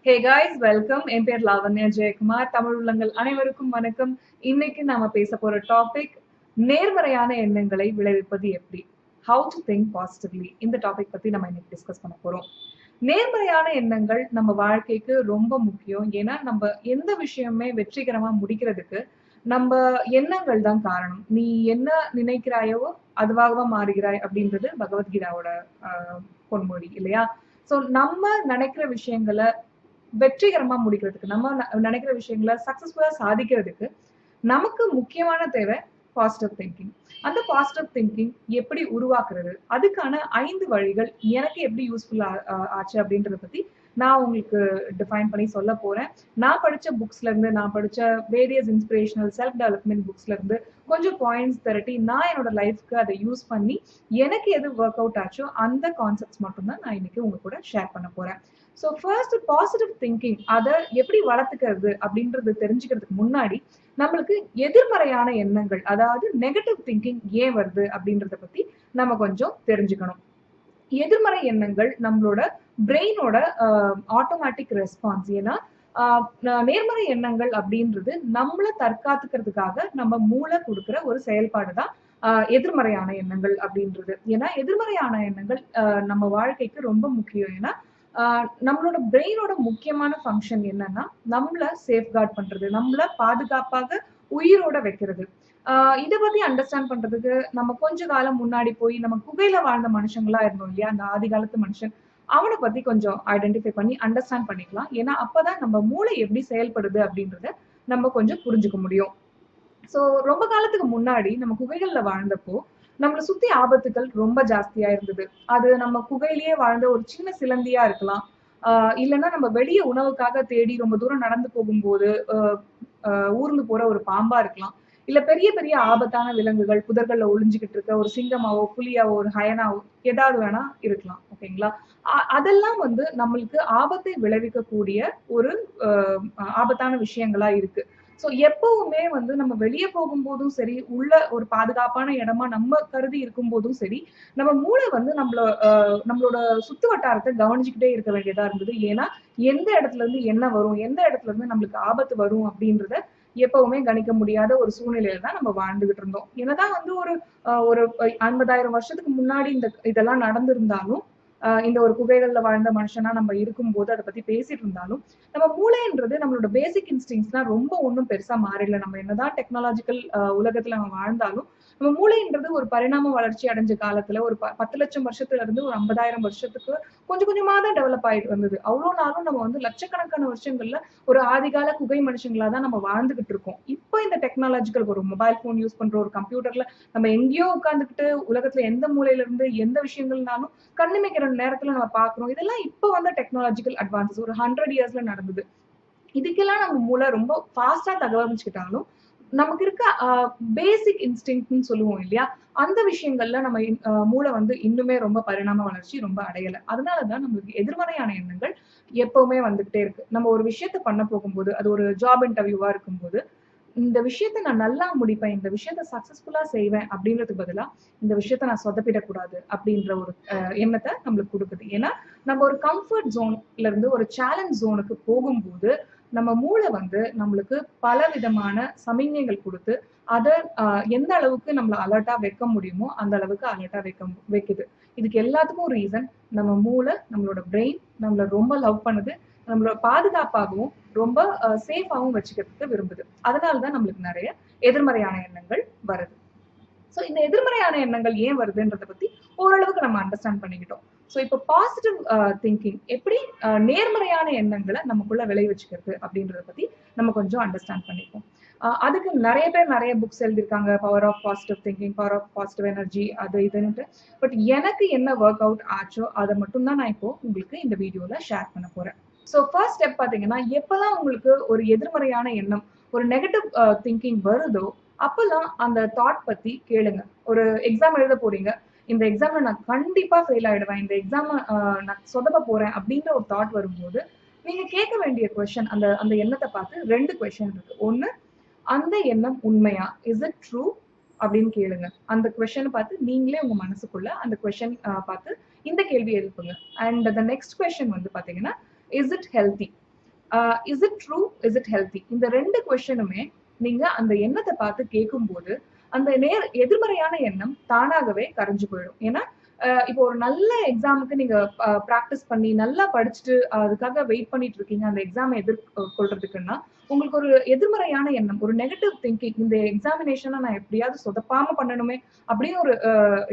Hey guys, welcome. என் பேர் லாவண்யா ஜெயக்குமார். தமிழ் உள்ளங்கள் அனைவருக்கும் வணக்கம். இன்னைக்கு நாம பேச போற டாபிக் நேர்மறையான எண்ணங்களை விளைவிப்பது எப்படி? How to think positively. இந்த டாபிக் பத்தி நம்ம இன்னைக்கு டிஸ்கஸ் பண்ண போறோம். நேர்மறையான எண்ணங்கள் நம்ம வாழ்க்கைக்கு ரொம்ப முக்கியம். ஏன்னா நம்ம எந்த விஷயமே வெற்றிகரமா முடிக்கிறதுக்கு நம்ம எண்ணங்கள் தான் காரணம். நீ என்ன நினைக்கிறாயோ அதுவாகவா மாறுகிறாய் அப்படின்றது பகவத்கீதாவோட பொன்மொழி இல்லையா? சோ நம்ம நினைக்கிற விஷயங்களை வெற்றிகரமா முடிக்கிறதுக்கு நம்ம நினைக்கிற விஷயங்களை சக்சஸ்ஃபுல்லா சாதிக்கிறதுக்கு நமக்கு முக்கியமான தேவை பாசிட்டிவ் திங்கிங். அந்த பாசிட்டிவ் திங்கிங் எப்படி உருவாக்குறது, அதுக்கான 5 வழிகள் எனக்கு எப்படி யூஸ்ஃபுல்லா ஆச்சு அப்படின்றத பத்தி நான் உங்களுக்கு டிஃபைன் பண்ணி சொல்ல போறேன். நான் படிச்ச புக்ஸ்ல இருந்து, நான் படிச்ச வேரியஸ் இன்ஸ்பிரேஷனல் செல்ஃப் டெவலப்மெண்ட் புக்ஸ்ல இருந்து கொஞ்சம் பாயிண்ட்ஸ் திரட்டி நான் என்னோட லைஃப்க்கு அதை யூஸ் பண்ணி எனக்கு எது ஒர்க் அவுட் ஆச்சோ அந்த கான்செப்ட்ஸ் மட்டும் தான் நான் இன்னைக்கு உங்க கூட ஷேர் பண்ண போறேன். ஸோ ஃபர்ஸ்ட் பாசிட்டிவ் திங்கிங் அதை எப்படி வளர்த்துக்கிறது அப்படின்றது தெரிஞ்சுக்கிறதுக்கு முன்னாடி நம்மளுக்கு எதிர்மறையான எண்ணங்கள், அதாவது நெகட்டிவ் திங்கிங் ஏன் வருது அப்படின்றத பத்தி நம்ம கொஞ்சம் தெரிஞ்சுக்கணும். எதிர்மறை எண்ணங்கள் நம்மளோட பிரெயினோட ஆட்டோமேட்டிக் ரெஸ்பான்ஸ். ஏன்னா நேர்மறை எண்ணங்கள் அப்படின்றது நம்மள தற்காத்துக்கிறதுக்காக நம்ம மூளை கொடுக்கிற ஒரு செயல்பாடு தான் எதிர்மறையான எண்ணங்கள் அப்படின்றது. ஏன்னா எதிர்மறையான எண்ணங்கள் நம்ம வாழ்க்கைக்கு ரொம்ப முக்கியம். ஏன்னா நம்மளோட பிரெயினோட முக்கியமான ஃபங்க்ஷன் என்னன்னா நம்மள சேஃப்கார்ட் பண்றது, நம்மள பாதுகாப்பாக உயிரோட வைக்கிறது. இதை பத்தி அண்டர்ஸ்டாண்ட் பண்றதுக்கு நம்ம கொஞ்ச காலம் முன்னாடி போய் நம்ம குகையில வாழ்ந்த மனுஷங்களா இருந்தோம் இல்லையா, அந்த ஆதி காலத்து மனுஷன், அவனை பத்தி கொஞ்சம் ஐடென்டிஃபை பண்ணி அண்டர்ஸ்டாண்ட் பண்ணிக்கலாம். ஏன்னா அப்பதான் நம்ம மூளை எப்படி செயல்படுது அப்படின்றத நம்ம கொஞ்சம் புரிஞ்சுக்க முடியும். சோ ரொம்ப காலத்துக்கு முன்னாடி நம்ம குகைகள்ல வாழ்ந்தப்போ நம்மளை சுத்தி ஆபத்துகள் ரொம்ப ஜாஸ்தியா இருந்தது. அது நம்ம குகையிலேயே வாழ்ந்த ஒரு சின்ன சிலந்தியா இருக்கலாம், இல்லைன்னா நம்ம வெளியே உணவுக்காக தேடி ரொம்ப தூரம் நடந்து போகும்போது ஊர்ந்து போற ஒரு பாம்பா இருக்கலாம், இல்ல பெரிய பெரிய ஆபத்தான விலங்குகள் புதர்கள்ல ஒளிஞ்சுகிட்டு இருக்க ஒரு சிங்கமாவோ புலியாவோ ஒரு ஹயனாவோ ஏதாவது வேணா இருக்கலாம். ஓகேங்களா? அதெல்லாம் வந்து நம்மளுக்கு ஆபத்தை விளைவிக்கக்கூடிய ஒரு ஆபத்தான விஷயங்களா இருக்கு. சோ எப்பவுமே வந்து நம்ம வெளியே போகும்போதும் சரி, உள்ள ஒரு பாதுகாப்பான இடமா நம்ம கருதி இருக்கும் போதும் சரி, நம்ம மூளை வந்து நம்மளோட சுத்து வட்டாரத்தை கவனிச்சுக்கிட்டே இருக்க வேண்டியதா இருந்தது. ஏன்னா எந்த இடத்துல இருந்து என்ன வரும், எந்த இடத்துல இருந்து நம்மளுக்கு ஆபத்து வரும் அப்படின்றத எப்பவுமே கணிக்க முடியாத ஒரு சூழ்நிலையில தான் நம்ம வாழ்ந்துகிட்டு இருந்தோம். என்னதான் வந்து ஒரு 50,000 வருஷத்துக்கு முன்னாடி இதெல்லாம் நடந்திருந்தாலும், இந்த ஒரு குகைகள்ல வாழ்ந்த மனுஷனா நம்ம இருக்கும்போது அதை பத்தி பேசிட்டு இருந்தாலும், நம்ம மூளைன்றது நம்மளோட பேசிக் இன்ஸ்டிங்ஸ்லாம் ரொம்ப ஒன்றும் பெருசா மாறிடல. நம்ம என்னதான் டெக்னாலஜிக்கல் உலகத்துல நம்ம வாழ்ந்தாலும் நம்ம மூளைன்றது ஒரு பரிணாம வளர்ச்சி அடைஞ்ச காலத்துல ஒரு 10 லட்சம் வருஷத்துல இருந்து ஒரு 50,000 வருஷத்துக்கு கொஞ்சம் கொஞ்சமா தான் டெவலப் ஆயிட்டு வந்தது. அவ்வளோ நாளும் நம்ம வந்து லட்சக்கணக்கான வருஷங்கள்ல ஒரு ஆதிகால குகை மனுஷங்களா தான் நம்ம வாழ்ந்துகிட்டு இருக்கோம். இப்போ இந்த டெக்னாலஜிக்கல் ஒரு மொபைல் போன் யூஸ் பண்ற ஒரு கம்ப்யூட்டர்ல நம்ம எங்கேயோ உட்காந்துக்கிட்டு உலகத்துல எந்த மூலையில இருந்து எந்த விஷயங்கள்னாலும் கண்ணிமைக்கிற நேரத்துல நம்ம பாக்குறோம். இதெல்லாம் இப்போ வந்து டெக்னாலஜிக்கல் அட்வான்சஸ் ஒரு 100 இயர்ஸ்ல நடந்தது. இதுக்கெல்லாம் நம்ம மூளை ரொம்ப ஃபாஸ்டா தகவமைச்சுக்கிட்டாலும் நமக்கு இருக்க பேசிக் இன்ஸ்டிங்க்ட்னு சொல்லுவோம் இல்லையா, அந்த விஷயங்கள்ல நம்ம மூளை வந்து இன்னுமே ரொம்ப பரிணாம வளர்ச்சி ரொம்ப அடையல. அதனாலதான் நம்மளுக்கு எதிர்மறையான எண்ணங்கள் எப்பவுமே வந்துகிட்டே இருக்கு. நம்ம ஒரு விஷயத்த பண்ண போகும்போது, அது ஒரு ஜாப் இன்டர்வியூவா இருக்கும்போது, இந்த விஷயத்த நான் நல்லா முடிப்பேன், இந்த விஷயத்த சக்சஸ்ஃபுல்லா செய்வேன் அப்படின்றதுக்கு பதிலா இந்த விஷயத்த நான் சொதப்பிடக்கூடாது அப்படின்ற ஒரு எண்ணத்தை நம்மளுக்கு கொடுக்குது. ஏன்னா நம்ம ஒரு கம்ஃபர்ட் ஜோன்ல இருந்து ஒரு சேலஞ்ச் ஜோனுக்கு போகும்போது நம்ம மூளை வந்து நம்மளுக்கு பல விதமான சமிக்ஞைகள் கொடுத்து அதை எந்த அளவுக்கு நம்மள அலர்ட்டா வைக்க முடியுமோ அந்த அளவுக்கு அலர்ட்டா வைக்குது. இதுக்கு எல்லாத்துக்கும் ஒரு ரீசன் நம்ம மூளை, நம்மளோட பிரெயின் நம்மள ரொம்ப லவ் பண்ணுது, நம்மளோட பாதுகாப்பாகவும் ரொம்ப சேஃபாகவும் வச்சுக்கிறதுக்கு விரும்புது. அதனாலதான் நம்மளுக்கு நிறைய எதிர்மறையான எண்ணங்கள் வருது. சோ இந்த எதிர்மறையான எண்ணங்கள் ஏன் வருதுன்றத பத்தி ஓரளவுக்கு நம்ம அண்டர்ஸ்டாண்ட் பண்ணிக்கிட்டோம். சோ இப்போ பாசிட்டிவ் திங்கிங் எப்படி நேர்மறையான எண்ணங்களை நமக்குள்ள விளைவிச்சுக்கிறது அப்படின்றத பத்தி நம்ம கொஞ்சம் அண்டர்ஸ்டாண்ட் பண்ணிப்போம். அதுக்கு நிறைய பேர் நிறைய புக்ஸ் எழுதியிருக்காங்க, power of positive thinking, power of positive energy, அது இதுன்னுட்டு. பட் எனக்கு என்ன ஒர்க் அவுட் ஆச்சோ அதை மட்டும் தான் நான் இப்போ உங்களுக்கு இந்த வீடியோல ஷேர் பண்ண போறேன். சோ ஃபர்ஸ்ட் ஸ்டெப் பாத்தீங்கன்னா, எப்பெல்லாம் உங்களுக்கு ஒரு எதிர்மறையான எண்ணம், ஒரு நெகட்டிவ் திங்கிங் வருதோ அப்பெல்லாம் அந்த தாட் பத்தி கேளுங்க. ஒரு எக்ஸாம் எழுத போறீங்க, இந்த எக்ஸாம்ல நான் கண்டிப்பா ஃபெயில் ஆயிடுவேன், இந்த எக்ஸாம் நான் சொதப்ப போறேன் அப்படின்ற ஒரு தாட் வரும்போது நீங்க கேட்க வேண்டிய கொஸ்டின், அந்த அந்த எண்ணத்தை பார்த்து 2 கொஸ்டின் இருக்கு. ஒண்ணு, அந்த எண்ணம் உண்மையா, இஸ் இட் ட்ரூ அப்படின்னு கேளுங்க. அந்த கொஸ்டின் பார்த்து நீங்களே உங்க மனசுக்குள்ள அந்த கொஸ்டின் பார்த்து இந்த கேள்வி எழுப்புங்க. அண்ட் த நெக்ஸ்ட் கொஸ்டின் வந்து பாத்தீங்கன்னா, is it healthy? Is it true, is it healthy? இந்த ரெண்டு கொஸ்டினுமே நீங்க அந்த எண்ணத்தை பார்த்து கேட்கும்போது அந்த எதிர்மறையான எண்ணம் தானாகவே கரைஞ்சு போயிடும். ஏன்னா இப்போ ஒரு நல்ல எக்ஸாமுக்கு நீங்க ப்ராக்டிஸ் பண்ணி நல்லா படிச்சுட்டு அதுக்காக வெயிட் பண்ணிட்டு இருக்கீங்க அந்த எக்ஸாமை எதிர்கொள்றதுக்குன்னா உங்களுக்கு ஒரு எதிர்மறையான எண்ணம், ஒரு நெகட்டிவ் திங்கிங், இந்த எக்ஸாமினேஷனை நான் எப்படியாவது சொதப்பாம பண்ணணுமே அப்படின்னு ஒரு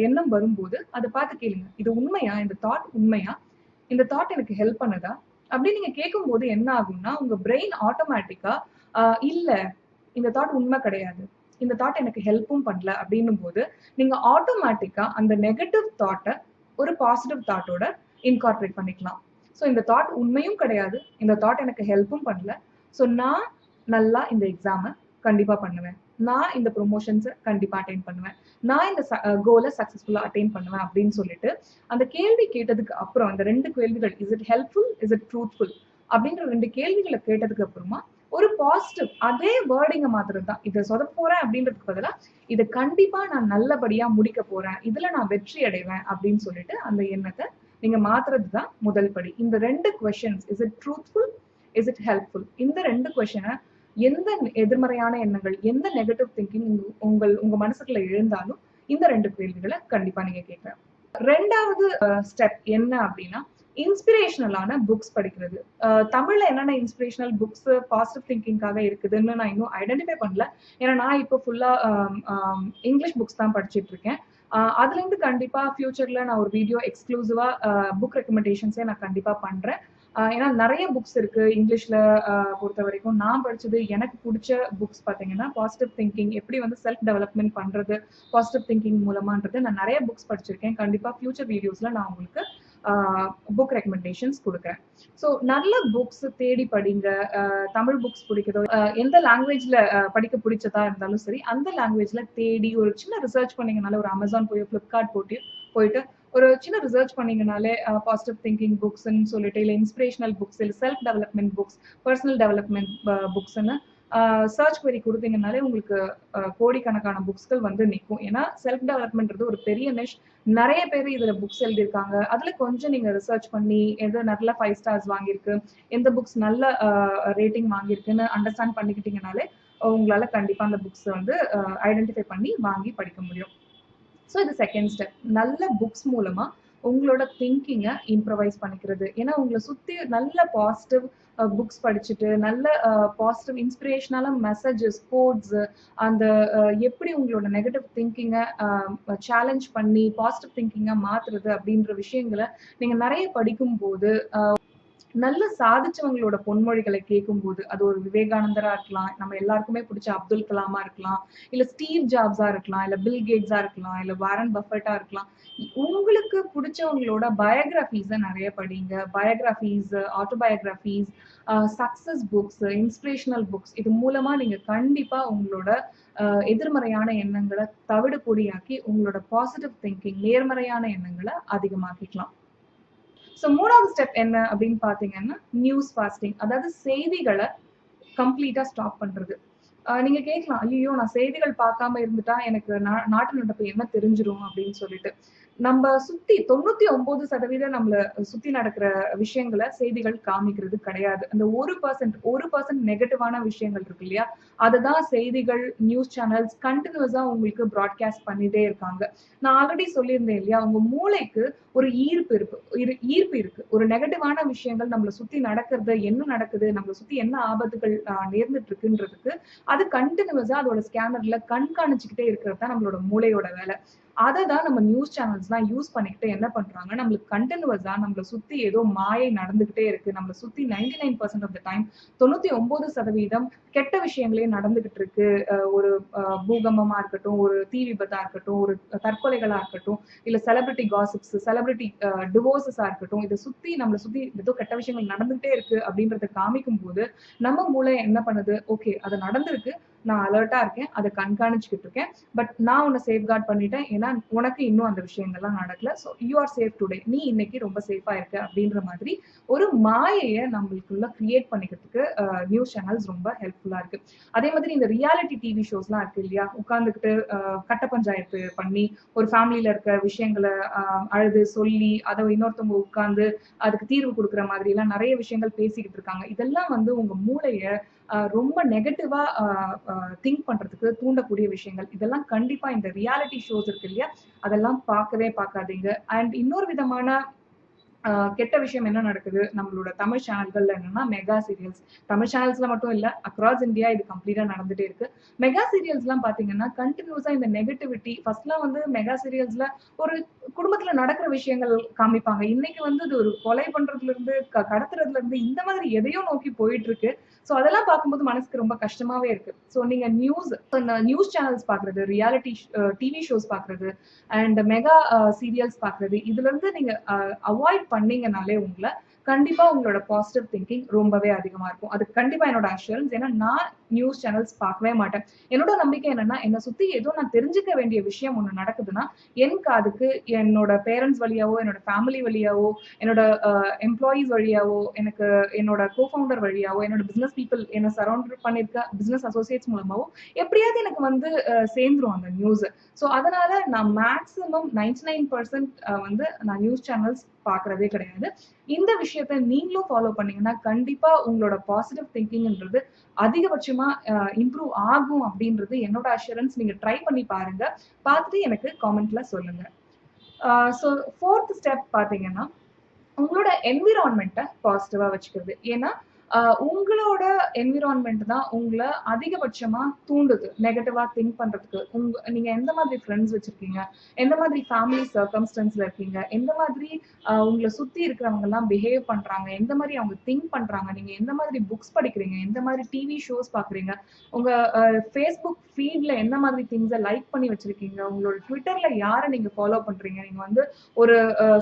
எண்ணம் வரும்போது அதை பார்த்து கேளுங்க, இது உண்மையா, இந்த தாட் உண்மையா, இந்த தாட் எனக்கு ஹெல்ப் பண்ணுதா அப்படின்னு நீங்க கேட்கும் போது என்ன ஆகும்னா உங்க பிரெயின் ஆட்டோமேட்டிக்கா இல்ல இந்த தாட் உண்மை கிடையாது, இந்த தாட் எனக்கு ஹெல்ப்பும் பண்ணல அப்படின்னும் போது நீங்க ஆட்டோமேட்டிக்கா அந்த நெகட்டிவ் தாட்டை ஒரு பாசிட்டிவ் தாட்டோட இன்கார்பரேட் பண்ணிக்கலாம். ஸோ இந்த தாட் உண்மையும் கிடையாது, இந்த தாட் எனக்கு ஹெல்ப்பும் பண்ணல, ஸோ நான் நல்லா இந்த எக்ஸாமை கண்டிப்பா பண்ணுவேன், நான் இந்த ப்ரொமோஷன்ஸை கண்டிப்பா அட்டைன் பண்ணுவேன், நான் இந்த கோலை சக்சஸ்ஃபுல்லா அட்டைன் பண்ணுவேன் அப்படின்னு சொல்லிட்டு அந்த கேள்வி கேட்டதுக்கு அப்புறம் அந்த ரெண்டு கேள்விகள், is it helpful, is it truthful அப்படின்ற ரெண்டு கேள்விகளை கேட்டதுக்கு அப்புறமா ஒரு பாசிட்டிவ் அதே வேர்டிங்க மாத்திரம் தான், இதை சொத போறேன் அப்படின்றதுக்கு பதிலா இதை கண்டிப்பா நான் நல்லபடியா முடிக்க போறேன், இதுல நான் வெற்றி அடைவேன் அப்படின்னு சொல்லிட்டு அந்த எண்ணத்தை நீங்க மாத்துறது தான் முதல் படி. இந்த ரெண்டு questions, is it truthful, is it helpful, இந்த ரெண்டு கொஸ்டினை எந்த எதிர்மறையான எண்ணங்கள், எந்த நெகட்டிவ் திங்கிங் உங்க மனசுக்குள்ள எழுந்தாலும் இந்த ரெண்டு கேள்விகளை கண்டிப்பா நீங்க கேட்கலாம். ரெண்டாவது ஸ்டெப் என்ன அப்படின்னா இன்ஸ்பிரேஷனலான புக்ஸ் படிக்கிறது. தமிழ்ல என்னென்ன இன்ஸ்பிரேஷனல் புக்ஸ் பாசிட்டிவ் திங்கிங்காக இருக்குதுன்னு நான் இன்னும் ஐடென்டிஃபை பண்ணல. ஏன்னா நான் இப்போ ஃபுல்லா இங்கிலீஷ் புக்ஸ் தான் படிச்சுட்டு இருக்கேன். அதுல இருந்து கண்டிப்பா ஃபியூச்சர்ல நான் ஒரு வீடியோ எக்ஸ்க்ளூசிவா புக் ரெக்கமெண்டேஷன்ஸே நான் கண்டிப்பா பண்றேன். ஏன்னா நிறைய புக்ஸ் இருக்கு இங்கிலீஷ்ல. பொறுத்த வரைக்கும் நான் படிச்சது எனக்கு பிடிச்ச புக்ஸ் பாத்தீங்கன்னா பாசிட்டிவ் திங்கிங், எப்படி வந்து செல்ஃப் டெவலப்மெண்ட் பண்றது பாசிட்டிவ் திங்கிங் மூலமான்றது நான் நிறைய புக்ஸ் படிச்சிருக்கேன். கண்டிப்பா ஃபியூச்சர் வீடியோஸ்ல நான் உங்களுக்கு புக் ரெக்கமெண்டேஷன்ஸ் கொடுக்குறேன். ஸோ நல்ல புக்ஸ் தேடி படிங்க. தமிழ் புக்ஸ் பிடிக்குதோ, எந்த லாங்குவேஜ்ல படிக்க பிடிச்சதா இருந்தாலும் சரி அந்த லாங்குவேஜ்ல தேடி ஒரு சின்ன ரிசர்ச் பண்ணீங்கனால, ஒரு அமேசான் போய் ஃபிளிப்கார்ட் போயிட்டு ஒரு சின்ன ரிசர்ச் பண்ணீங்கனாலே பாசிட்டிவ் திங்கிங் புக்ஸ்ன்னு சொல்லிட்டு, இல்லை இன்ஸ்பிரேஷனல் புக்ஸ், இல்லை self development books, personal development புக்ஸ்ன்னு சர்ச் query கொடுத்தீங்கனாலே உங்களுக்கு கோடிக்கணக்கான புக்ஸ்கள் வந்து நிற்கும். ஏன்னா செல்ஃப் டெவலப்மெண்ட்றது ஒரு பெரிய நிஷ். நிறைய பேர் இதுல புக்ஸ் எழுதியிருக்காங்க. அதுல கொஞ்சம் நீங்க ரிசர்ச் பண்ணி எது நல்ல 5 ஸ்டார்ஸ் வாங்கியிருக்கு, எந்த புக்ஸ் நல்ல ரேட்டிங் வாங்கியிருக்குன்னு அண்டர்ஸ்டாண்ட் பண்ணிக்கிட்டீங்கனாலே உங்களால கண்டிப்பா அந்த புக்ஸ் வந்து ஐடென்டிஃபை பண்ணி வாங்கி படிக்க முடியும். ஸோ இது செகண்ட் ஸ்டெப். நல்ல புக்ஸ் மூலமா உங்களோட திங்கிங்கை இம்ப்ரவைஸ் பண்ணிக்கிறது. ஏன்னா உங்களை சுத்தி நல்ல பாசிட்டிவ் புக்ஸ் படிச்சுட்டு நல்ல பாசிட்டிவ் இன்ஸ்பிரேஷனால மெசேஜஸ், கோட்ஸ், அந்த எப்படி உங்களோட நெகட்டிவ் திங்கிங்கை சேலஞ்ச் பண்ணி பாசிட்டிவ் திங்கிங்கா மாத்துறது அப்படின்ற விஷயங்களை நீங்க நிறைய படிக்கும் போது, நல்ல சாதிச்சவங்களோட பொன்மொழிகளை கேட்கும்போது, அது ஒரு விவேகானந்தரா இருக்கலாம், நம்ம எல்லாருக்குமே பிடிச்ச அப்துல் கலாமா இருக்கலாம், இல்ல ஸ்டீவ் ஜாப்ஸா இருக்கலாம், இல்ல பில் கேட்ஸா இருக்கலாம், இல்ல வாரன் பஃபெட்டா இருக்கலாம். உங்களுக்கு பிடிச்சவங்களோட பயோகிராஃபீஸை நிறைய படிங்க. பயோகிராஃபீஸ், ஆட்டோபயோகிராஃபீஸ், சக்சஸ் புக்ஸ், இன்ஸ்பிரேஷனல் புக்ஸ், இது மூலமா நீங்க கண்டிப்பா உங்களோட எதிர்மறையான எண்ணங்களை தவிடு பொடியாக்கி உங்களோட பாசிட்டிவ் திங்கிங், நேர்மறையான எண்ணங்களை அதிகமாக்கிக்கலாம். ஸோ மூணாவது ஸ்டெப் என்ன அப்படின்னு பாத்தீங்கன்னா நியூஸ் ஃபாஸ்டிங், அதாவது செய்திகளை கம்ப்ளீட்டா ஸ்டாப் பண்றது. நீங்க கேட்கலாம், ஐயோ நான் செய்திகள் பார்க்காம இருந்துட்டா எனக்கு நாட்டு நடப்பு என்ன தெரிஞ்சிரும் அப்படின்னு சொல்லிட்டு. நம்ம சுத்தி 99% நம்மள சுத்தி நடக்கிற விஷயங்களை செய்திகள் காமிக்கிறது கிடையாது. அந்த 1% நெகட்டிவான விஷயங்கள் இருக்கு இல்லையா, அதுதான் செய்திகள், நியூஸ் சேனல்ஸ் கண்டினியூஸா உங்களுக்கு ப்ராட்காஸ்ட் பண்ணிட்டே இருக்காங்க. நான் ஆல்ரெடி சொல்லியிருந்தேன் இல்லையா, உங்க மூளைக்கு ஒரு ஈர்ப்பு இருக்கு. ஒரு நெகட்டிவான விஷயங்கள் நம்மளை சுத்தி நடக்கிறது, என்ன நடக்குது, நம்மளை சுத்தி என்ன ஆபத்துகள் நேர்ந்துட்டு இருக்குன்றதுக்கு அது கண்டினியூஸா அதோட ஸ்கேனர்ல கண்காணிச்சுக்கிட்டே இருக்கிறது தான் நம்மளோட மூளையோட வேலை. அதை தான் நம்ம நியூஸ் சேனல்ஸ்லாம் யூஸ் பண்ணிக்கிட்டு என்ன பண்றாங்க, நம்மளுக்கு கண்டினியூஸா நம்மளை சுத்தி ஏதோ மாயை நடந்துகிட்டே இருக்கு, நம்மளை சுத்தி 99% ஆஃப் த டைம் 99% கெட்ட விஷயங்களே நடந்துகிட்டு இருக்கு. ஒரு பூகம்பமா இருக்கட்டும், ஒரு தீ விபத்தா இருக்கட்டும், ஒரு தற்கொலைகளா இருக்கட்டும், இல்ல செலிபிரிட்டி காசிப்ஸ், செலிபிரிட்டி டிவோர்ஸஸா இருக்கட்டும், இதை சுத்தி நம்மளை சுத்தி ஏதோ கெட்ட விஷயங்கள் நடந்துகிட்டே இருக்கு அப்படின்றத காமிக்கும் போது நம்ம மூளை என்ன பண்ணுது, ஓகே அது நடந்திருக்கு, நான் அலர்ட்டா இருக்கேன், அதை கண்காணிச்சுக்கிட்டு இருக்கேன். பட் நான் உன்னை சேஃப்கார்ட் பண்ணிட்டேன். ஏன்னா உனக்கு இன்னும் அந்த விஷயங்கள்லாம் நடக்கல. So you are safe today. நீ இன்னைக்கு ரொம்ப சேஃபா இருக்க அப்படின்ற மாதிரி ஒரு மாயையை நம்மளுக்குள்ள கிரியேட் பண்ணிக்கிறதுக்கு நியூஸ் சேனல்ஸ் ரொம்ப ஹெல்ப்ஃபுல்லா இருக்கு. அதே மாதிரி இந்த ரியாலிட்டி டிவி ஷோஸ்லாம் இருக்கு இல்லையா, உட்கார்ந்துக்கிட்டு கட்ட பஞ்சாயத்து பண்ணி ஒரு ஃபேமிலியில இருக்க விஷயங்களை அழுது சொல்லி அதை இன்னொருத்தவங்க உட்கார்ந்து அதுக்கு தீர்வு கொடுக்குற மாதிரி எல்லாம் நிறைய விஷயங்கள் பேசிக்கிட்டு இருக்காங்க. இதெல்லாம் வந்து உங்க மூளைய ரொம்ப நெகட்டிவா திங்க் பண்றதுக்கு தூண்டக்கூடிய விஷயங்கள். இதெல்லாம் கண்டிப்பா இந்த ரியாலிட்டி ஷோஸ் இருக்கு இல்லையா, அதெல்லாம் பார்க்கவே பார்க்காதீங்க. அண்ட் இன்னொரு விதமான கெட்ட விஷயம் என்ன நடக்குது நம்மளோட தமிழ் சேனல்கள்ல என்னன்னா, மெகா சீரியல்ஸ். தமிழ் சேனல்ஸ்ல மட்டும் இல்ல, அக்ராஸ் இந்தியா இது கம்ப்ளீட்டா நடந்துட்டே இருக்கு. மெகா சீரியல்ஸ் எல்லாம் பாத்தீங்கன்னா கண்டினியூஸா இந்த நெகட்டிவிட்டி, ஃபர்ஸ்ட்லாம் வந்து மெகா சீரியல்ஸ்ல ஒரு குடும்பத்துல நடக்கிற விஷயங்கள் காமிப்பாங்க. இன்னைக்கு வந்து இது ஒரு கொலை பண்றதுல இருந்து கடத்துறதுல இருந்து இந்த மாதிரி எதையோ நோக்கி போயிட்டு இருக்கு. சோ அதெல்லாம் பார்க்கும்போது மனசுக்கு ரொம்ப கஷ்டமாவே இருக்கு. சோ நீங்க நியூஸ் சேனல்ஸ் பாக்குறது, ரியாலிட்டி டிவி ஷோஸ் பாக்குறது அண்ட் மெகா சீரியல்ஸ் பாக்குறது, இதுல இருந்து நீங்க அவாய்ட் பண்ணீங்கனாலே கண்டிப்பா உங்களோட பாசிட்டிவ் திங்கிங் ரொம்பவே அதிகமா இருக்கும். அது கண்டிப்பா என்னோட அஷூரன்ஸ். ஏன்னா நான் நியூஸ் சேனல்ஸ் பார்க்கவே மாட்டேன். என்னோட நம்பிக்கை என்னன்னா, என்னை சுத்தி ஏதோ நான் தெரிஞ்சுக்க வேண்டிய விஷயம் ஒண்ணு நடக்குதுன்னா, என் காதுக்கு என்னோட பேரண்ட்ஸ் வழியாவோ, என்னோட ஃபேமிலி வழியாவோ, என்னோட எம்ப்ளாயீஸ் வழியாவோ, எனக்கு என்னோட கோஃபவுண்டர் வழியாவோ, என்னோட பிசினஸ் பீப்புள் என்ன சரௌண்ட் பண்ணிருக்க பிசினஸ் அசோசியேட்ஸ் மூலமாவோ எப்படியாவது எனக்கு வந்து சேர்ந்துரும் அந்த நியூஸ். ஸோ அதனால நான் மேக்ஸிமம் 99% வந்து நான் நியூஸ் சேனல்ஸ் பார்க்கறதே கிடையாது. இந்த விஷயத்த நீங்களும் ஃபாலோ பண்ணீங்கன்னா கண்டிப்பா உங்களோட பாசிட்டிவ் திங்கிங்ன்றது அதிகபட்சமா இம்ப்ரூவ் ஆகும் அப்படின்றது என்னோட அஷூரன்ஸ். நீங்க ட்ரை பண்ணி பாருங்க. பார்த்துட்டு எனக்கு காமெண்ட்ல சொல்லுங்க. ஸோ 4th ஸ்டெப் பாத்தீங்கன்னா, உங்களோட என்விரான்மெண்ட்டை பாசிட்டிவா வச்சுக்கிறது. ஏன்னா உங்களோட என்விரான்மெண்ட் தான் உங்களை அதிகபட்சமா தூண்டுது நெகட்டிவா திங்க் பண்றதுக்கு. நீங்க எந்த மாதிரி ஃப்ரெண்ட்ஸ் வச்சிருக்கீங்க, எந்த மாதிரி ஃபேமிலி சர்க்கம்ஸ்டன்ஸ்ல இருக்கீங்க, எந்த மாதிரி உங்களை சுத்தி இருக்கிறவங்க எல்லாம் பிஹேவ் பண்றாங்க, எந்த மாதிரி அவங்க திங்க் பண்றாங்க, நீங்க எந்த மாதிரி புக்ஸ் படிக்கிறீங்க, எந்த மாதிரி டிவி ஷோஸ் பாக்குறீங்க, உங்க ஃபேஸ்புக் ஃபீட்ல எந்த மாதிரி திங்ஸை லைக் பண்ணி வச்சிருக்கீங்க, உங்களோட ட்விட்டர்ல யாரை நீங்க ஃபாலோ பண்றீங்க, நீங்க வந்து ஒரு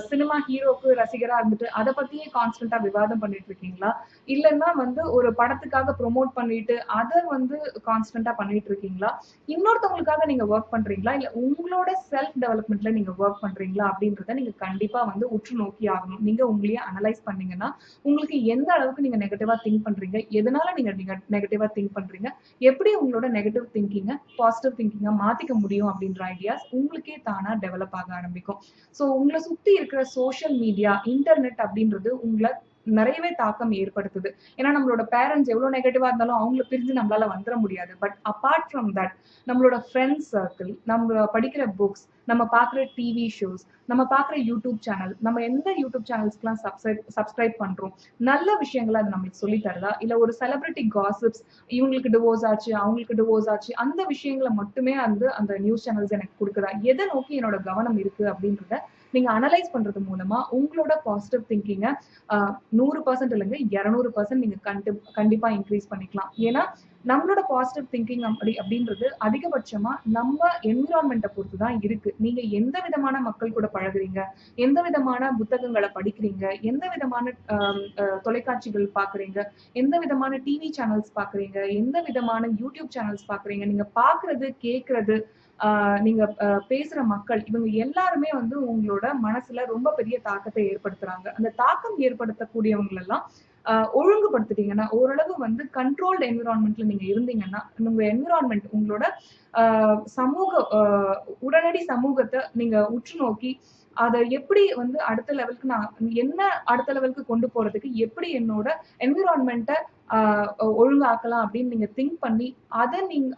சினிமா ஹீரோக்கு ரசிகரா இருந்துட்டு அதை பத்தியே கான்ஸ்டன்டா விவாதம் பண்ணிட்டு இருக்கீங்களா, இல்லைன்னா வந்து ஒரு படத்துக்காக ப்ரொமோட் பண்ணிட்டு அதை வந்து கான்ஸ்டன்டா பண்ணிட்டு இருக்கீங்களா, இன்னொருத்தவங்களுக்காக நீங்க ஒர்க் பண்றீங்களா, இல்ல உங்களோட செல்ஃப் டெவலப்மெண்ட்ல நீங்க ஒர்க் பண்றீங்களா அப்படின்றத நீங்க கண்டிப்பா வந்து உற்று நோக்கி ஆகணும். நீங்க உங்களையே அனலைஸ் பண்ணீங்கன்னா உங்களுக்கு எந்த அளவுக்கு நீங்க நெகட்டிவா திங்க் பண்றீங்க, எதனால நீங்க நெகட்டிவா திங்க் பண்றீங்க, எப்படி உங்களோட நெகட்டிவ் திங்கிங்க பாசிட்டிவ் திங்கிங்கா மாத்திக்க முடியும் அப்படின்ற ஐடியாஸ் உங்களுக்கே தானா டெவலப் ஆக ஆரம்பிக்கும். சோ உங்களை சுத்தி இருக்கிற சோஷியல் மீடியா, இன்டர்நெட் அப்படின்றது உங்களை நிறையவே தாக்கம் ஏற்படுத்துது. ஏன்னா நம்மளோட பேரண்ட்ஸ் எவ்வளவு நெகட்டிவா இருந்தாலும் அவங்கள பிரிஞ்சு நம்மளால வந்துட முடியாது. பட் அபார்ட் ஃப்ரம் தட் நம்மளோட ஃப்ரெண்ட்ஸ் சர்க்கிள், நம்ம படிக்கிற புக்ஸ், நம்ம பார்க்குற டிவி ஷோஸ், நம்ம பார்க்குற யூடியூப் சேனல், நம்ம எந்த யூடியூப் சேனல்ஸ்க்குலாம் சப்ஸ்கிரைப் பண்றோம், நல்ல விஷயங்களை அது நம்மளுக்கு சொல்லி தருதா, இல்ல ஒரு செலிபிரிட்டி காசிப்ஸ், இவங்களுக்கு டிவோர்ஸ் ஆச்சு, அவங்களுக்கு டிவோர்ஸ் ஆச்சு, அந்த விஷயங்களை மட்டுமே வந்து அந்த நியூஸ் சேனல்ஸ் எனக்கு கொடுக்குதா, எதை நோக்கி என்னோட கவனம் இருக்கு அப்படின்றத நீங்க அனலைஸ் பண்றது மூலமா உங்களோட பாசிட்டிவ் திங்கிங்க 100% இல்லைங்க, 200% நீங்க கண்டிப்பா இன்க்ரீஸ் பண்ணிக்கலாம். ஏன்னா நம்மளோட பாசிட்டிவ் திங்கிங் அப்படின்றது அதிகபட்சமா நம்ம என்விரான்மெண்ட்டை பொறுத்து தான் இருக்கு. நீங்க எந்த விதமான மக்கள் கூட பழகுறீங்க, எந்த விதமான புத்தகங்களை படிக்கிறீங்க, எந்த விதமான தொலைக்காட்சிகள் பாக்குறீங்க, எந்த விதமான டிவி சேனல்ஸ் பாக்குறீங்க, எந்த விதமான யூடியூப் சேனல்ஸ் பாக்குறீங்க, நீங்க பாக்குறது கேக்குறது, நீங்க பேசுற மக்கள், இவங்க எல்லாருமே வந்து உங்களோட மனசுல ரொம்ப பெரிய தாக்கத்தை ஏற்படுத்துறாங்க. அந்த தாக்கம் ஏற்படுத்தக்கூடியவங்க எல்லாம் ஒழுங்குபடுத்திட்டீங்கன்னா, ஓரளவு வந்து கண்ட்ரோல்டு என்விரான்மெண்ட்ல நீங்க இருந்தீங்கன்னா, உங்க என்விரான்மெண்ட் உங்களோட சமூக உடனடி சமூகத்தை நீங்க உற்று நோக்கி அதை எப்படி வந்து அடுத்த லெவலுக்கு நான் என்ன அடுத்த லெவலுக்கு கொண்டு போறதுக்கு எப்படி என்னோட என்விரான்மெண்ட்டை ஒழுங்காக்கலாம் அப்படின்னு நீங்க திங்க் பண்ணி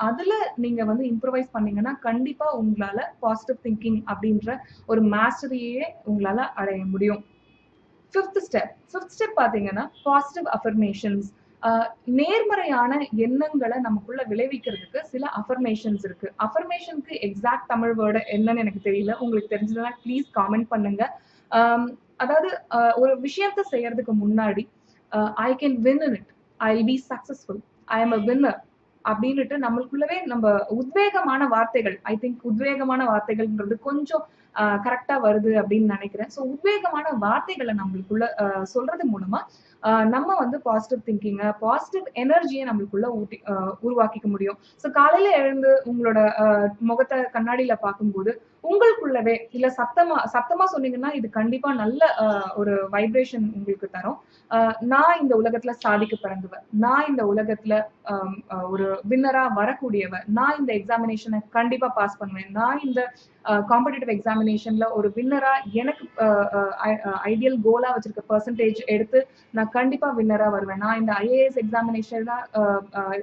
அதுல நீங்க வந்து இம்ப்ரவைஸ் பண்ணீங்கன்னா கண்டிப்பா உங்களால பாசிட்டிவ் திங்கிங் அப்படின்ற ஒரு மாஸ்டரியே உங்களால அடைய முடியும். ஃபிஃப்த் ஸ்டெப் பாத்தீங்கன்னா பாசிட்டிவ் அஃபர்மேஷன்ஸ். நேர்மறையான எண்ணங்களை நமக்குள்ள விளைவிக்கிறதுக்கு சில அஃபர்மேஷன்ஸ் இருக்கு. அஃபர்மேஷனுக்கு எக்ஸாக்ட் தமிழ் வேர்டு என்னன்னு எனக்கு தெரியல. உங்களுக்கு தெரிஞ்சதுன்னா ப்ளீஸ் காமெண்ட் பண்ணுங்க. அதாவது ஒரு விஷயத்த செய்யறதுக்கு முன்னாடி I can win in it, I will be successful, I am a winner அப்படின்னுட்டு நம்மளுக்குள்ளவே நம்ம உத்வேகமான வார்த்தைகள், ஐ திங்க் உத்வேகமான வார்த்தைகள்ன்றது கொஞ்சம் கரெக்டா வருது அப்படின்னு நினைக்கிறேன். ஸோ உத்வேகமான வார்த்தைகளை நம்மளுக்குள்ள சொல்றது மூலமா நம்ம வந்து பாசிட்டிவ் திங்கிங்க, பாசிட்டிவ் எனர்ஜியை நம்மளுக்குள்ள உருவாக்கிக்க முடியும். ஸோ காலையில எழுந்து உங்களோட முகத்தை கண்ணாடியில பார்க்கும்போது உங்களுக்குள்ளவே இல்ல சத்தமா சத்தமா சொன்னீங்கன்னா இது கண்டிப்பா நல்ல ஒரு வைப்ரேஷன் உங்களுக்கு தரும். நான் இந்த உலகத்துல சாதிக்க பிறந்தவ, நான் இந்த உலகத்துல ஒரு வின்னரா வரக்கூடியவ, நான் இந்த எக்ஸாமினேஷனை கண்டிப்பா பாஸ் பண்ணுவேன், நான் இந்த காம்படிட்டிவ் எக்ஸாமினேஷன்ல ஒரு வின்னரா எனக்கு ஐடியல் கோலா வச்சிருக்க பெர்சன்டேஜ் எடுத்து நான் கண்டிப்பா வின்னரா வருவேன், நான் இந்த ஐஏஎஸ் எக்ஸாமினேஷன்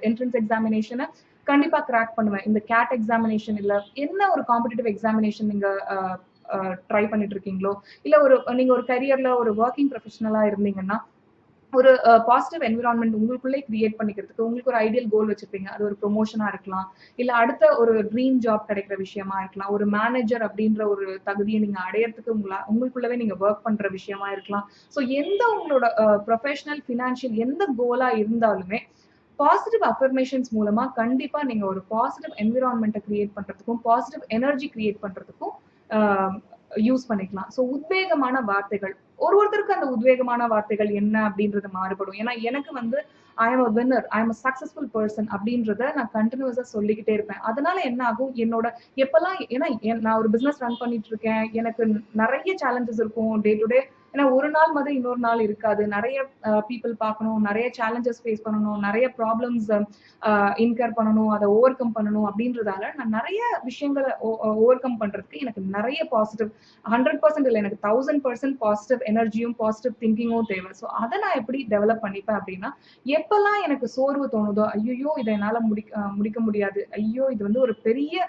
என்ட்ரன்ஸ் எக்ஸாமினேஷனை கண்டிப்பா கிராக் பண்ணுவேன், இந்த கேட் எக்ஸாமினேஷன் இல்ல என்ன ஒரு காம்படிட்டிவ் எக்ஸாமினேஷன் நீங்க ட்ரை பண்ணிட்டு இருக்கீங்களோ, இல்ல நீங்க ஒரு கரியர்ல ஒரு ஒர்க்கிங் ப்ரொஃபஷனலா இருந்தீங்கன்னா ஒரு பாசிட்டிவ் என்விரான்மெண்ட் உங்களுக்குள்ளே கிரியேட் பண்ணிக்கிறதுக்கு உங்களுக்கு ஒரு ஐடியல் கோல் வச்சிருப்பீங்க. அது ஒரு ப்ரொமோஷனா இருக்கலாம், இல்ல அடுத்த ஒரு ட்ரீம் ஜாப் கிடைக்கிற விஷயமா இருக்கலாம், ஒரு மேனேஜர் அப்படின்ற ஒரு தகுதியை நீங்க அடையறதுக்கு உங்களுக்குள்ளவே நீங்க ஒர்க் பண்ற விஷயமா இருக்கலாம். ஸோ எந்த உங்களோட ப்ரொஃபஷனல் ஃபினான்ஷியல் எந்த கோலா இருந்தாலுமே பாசிட்டிவ் அஃபர்மேஷன்ஸ் மூலமா கண்டிப்பா நீங்க ஒரு பாசிட்டிவ் என்விரான்மெண்ட்டை கிரியேட் பண்றதுக்கும் பாசிட்டிவ் எனர்ஜி கிரியேட் பண்றதுக்கும் யூஸ் பண்ணிக்கலாம். ஸோ உத்வேகமான வார்த்தைகள் ஒருத்தருக்கு அந்த உத்வேகமான வார்த்தைகள் என்ன அப்படின்றது மாறுபடும். ஏன்னா எனக்கு வந்து I am a winner, I am a successful person அப்படின்றத நான் கண்டினியூஸா சொல்லிக்கிட்டே இருப்பேன். அதனால என்ன ஆகும், என்னோட எப்பெல்லாம் ஏன்னா நான் ஒரு பிசினஸ் ரன் பண்ணிட்டு இருக்கேன், எனக்கு நிறைய சேலஞ்சஸ் இருக்கும் டே டு டே. ஏன்னா ஒரு நாள் மாதிரி இன்னொரு நாள் இருக்காது, நிறைய பீப்புள் பார்க்கணும், நிறைய சேலஞ்சஸ் ஃபேஸ் பண்ணணும், நிறைய ப்ராப்ளம்ஸ் இன்கர் பண்ணணும், அதை ஓவர் கம் பண்ணணும் அப்படின்றதால நான் நிறைய விஷயங்களை ஓவர் கம் பண்றதுக்கு எனக்கு நிறைய பாசிட்டிவ் 100% இல்லை, எனக்கு 1000% பாசிட்டிவ் எனர்ஜியும் பாசிட்டிவ் திங்கிங்கும் தேவை. ஸோ அதை நான் எப்படி டெவலப் பண்ணிப்பேன் அப்படின்னா, எப்பெல்லாம் எனக்கு சோர்வு தோணுதோ, ஐயோ இதை என்னால முடிக்க முடியாது, ஐயோ இது வந்து ஒரு பெரிய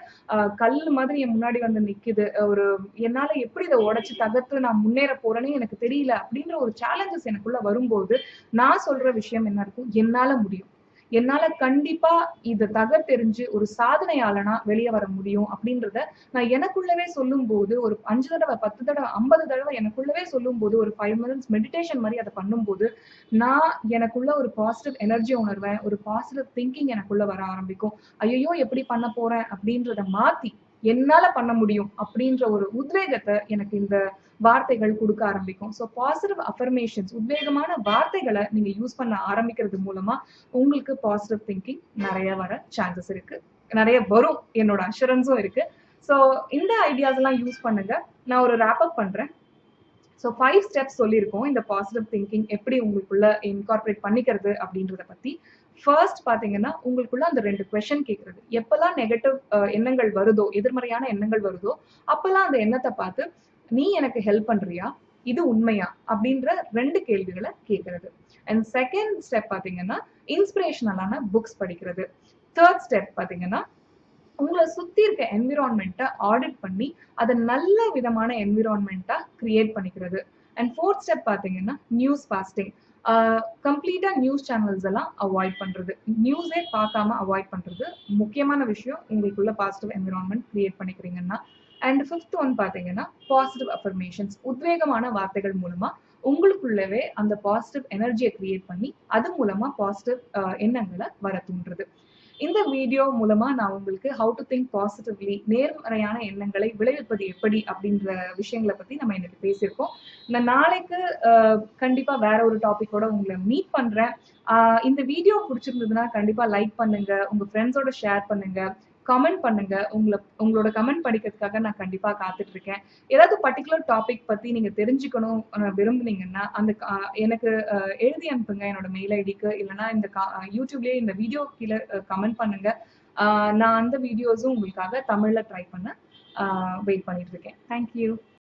கல் மாதிரி என் முன்னாடி வந்து நிக்குது, ஒரு என்னால எப்படி இதை உடைச்சு தகர்த்து நான் முன்னேற போறேன்னு எனக்கு தெரியல அப்படின்ற ஒரு சேலஞ்சஸ் எனக்குள்ள வரும்போது நான் சொல்ற விஷயம் என்ன இருக்கும், என்னால முடியும், என்னால கண்டிப்பா இதை தகர்த்தெறிஞ்சு ஒரு சாதனையாளனா வெளியே வர முடியும் அப்படின்றத நான் எனக்குள்ளவே சொல்லும் போது ஒரு 5 தடவை 10 தடவை 50 தடவை எனக்குள்ளவே சொல்லும் போது ஒரு 5 மினிட்ஸ் மெடிடேஷன் மாதிரி அதை பண்ணும்போது நான் எனக்குள்ள ஒரு பாசிட்டிவ் எனர்ஜி உணர்வேன், ஒரு பாசிட்டிவ் திங்கிங் எனக்குள்ள வர ஆரம்பிக்கும். ஐயோ எப்படி பண்ண போறேன் அப்படின்றத மாத்தி என்னால பண்ண முடியும் அப்படின்ற ஒரு உத்வேகத்தை எனக்கு இந்த வார்த்தைகள் கொடுக்க ஆரம்பிக்கும். ஸோ பாசிட்டிவ் அஃபர்மேஷன்ஸ் உத்வேகமான வார்த்தைகளை நீங்க யூஸ் பண்ண ஆரம்பிக்கிறது மூலமா உங்களுக்கு பாசிட்டிவ் திங்கிங் நிறைய வர சான்சஸ் இருக்கு, நிறைய வரும், என்னோட அஷூரன்ஸும் இருக்கு. ஸோ இந்த ஐடியாஸ் எல்லாம் யூஸ் பண்ணுங்க. நான் ஒரு ரேப் அப் பண்றேன். ஸோ 5 ஸ்டெப்ஸ் சொல்லியிருக்கோம் இந்த பாசிட்டிவ் திங்கிங் எப்படி உங்களுக்குள்ள இன்கார்பரேட் பண்ணிக்கிறது அப்படின்றத பத்தி. ஃபர்ஸ்ட் பாத்தீங்கன்னா உங்களுக்குள்ள அந்த 2 கொஸ்டின் கேட்கறது. எப்பெல்லாம் நெகட்டிவ் எண்ணங்கள் வருதோ, எதிர்மறையான எண்ணங்கள் வருதோ, அப்பெல்லாம் அந்த எண்ணத்தை பார்த்து நீ எனக்கு ஹெல்ப் பண்றியா, இது உண்மையா அப்படின்ற 2 கேள்விகளை கேட்கறது. அண்ட் செகண்ட் ஸ்டெப் பாத்தீங்கன்னா இன்ஸ்பிரேஷனலான புக்ஸ் படிக்கிறது. தேர்ட் ஸ்டெப் பாத்தீங்கன்னா உங்களை சுத்தி இருக்க என்விரான்மெண்ட்டை ஆடிட் பண்ணி அதை நல்ல விதமான என்விரான்மெண்ட்டா கிரியேட் பண்ணிக்கிறது. அண்ட் ஃபோர்த் ஸ்டெப் பாத்தீங்கன்னா நியூஸ் ஃபாஸ்டிங். கம்ப்ளீட்டா நியூஸ் சேனல்ஸ் எல்லாம் அவாய்ட் பண்றது, நியூஸே பார்க்காம அவாய்ட் பண்றது முக்கியமான விஷயம் உங்களுக்குள்ள பாசிட்டிவ் என்விரான்மெண்ட் கிரியேட் பண்ணிக்கிறீங்கன்னா. அண்ட் ஃபிஃப்த் ஒன் பாத்தீங்கன்னா பாசிட்டிவ் அஃபர்மேஷன்ஸ், உத்வேகமான வார்த்தைகள் மூலமா உங்களுக்குள்ளவே அந்த பாசிட்டிவ் எனர்ஜியை கிரியேட் பண்ணி அது மூலமா பாசிட்டிவ் எண்ணங்களை வர தூண்டுறது. இந்த வீடியோ மூலமா நான் உங்களுக்கு ஹவு டு திங்க் பாசிட்டிவ்லி, நேர்மறையான எண்ணங்களை விளைவிப்பது எப்படி அப்படின்ற விஷயங்களை பத்தி நம்ம இன்னைக்கு பேசியிருக்கோம். நான் நாளைக்கு கண்டிப்பா வேற ஒரு டாபிக்கோட உங்களை மீட் பண்றேன். இந்த வீடியோ பிடிச்சிருந்ததுன்னா கண்டிப்பா லைக் பண்ணுங்க, உங்க ஃப்ரெண்ட்ஸோட ஷேர் பண்ணுங்க, கமெண்ட் பண்ணுங்க. உங்களோட கமெண்ட் படிக்கிறதுக்காக நான் கண்டிப்பா காத்துட்டு இருக்கேன். ஏதாவது பர்டிகுலர் டாபிக் பத்தி நீங்க தெரிஞ்சுக்கணும் விரும்புனீங்கன்னா அந்த எனக்கு எழுதி அனுப்புங்க என்னோட மெயில் ஐடிக்கு, இல்லைன்னா இந்த யூடியூப்லயே இந்த வீடியோ கீழே கமெண்ட் பண்ணுங்க. நான் அந்த வீடியோஸும் உங்களுக்காக தமிழ்ல ட்ரை பண்ண வெயிட் பண்ணிட்டு இருக்கேன். தேங்க்யூ.